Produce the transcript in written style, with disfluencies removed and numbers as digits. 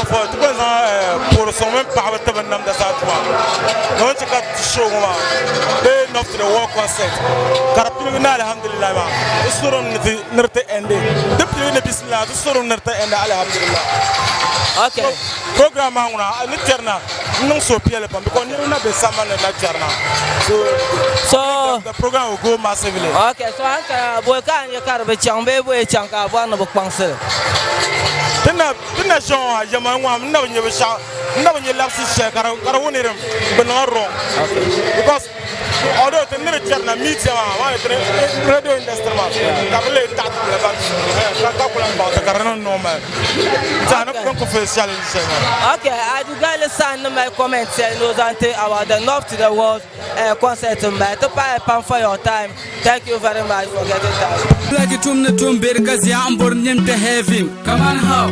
for to go for some power to them the South one. No check out the show they enough to the war concert. Karapilina alhamdulillah ma. Usurum nirte ende. The play bismillah usurum nirte ende alhamdulillah. Okay. Program hanguna niterna non so piele pam because niruna be sama na charna. So the program will go massively. Okay, so anka boy kan ya karbe chambe boy chanka bwana bokpangsel. Tina Jean Yaman na nye sha na nye lapsi she kara wonirim benaro. Because although the never charna meet wa radio industry ma kabule tat le ba ka kula ba ta karano normal. Tana ko official Okay, I do guys send my comments and those about the North to the World concert to pay for your time. Thank you very much for getting time. Like it to bergazi ambor nyemte heavy. Come on how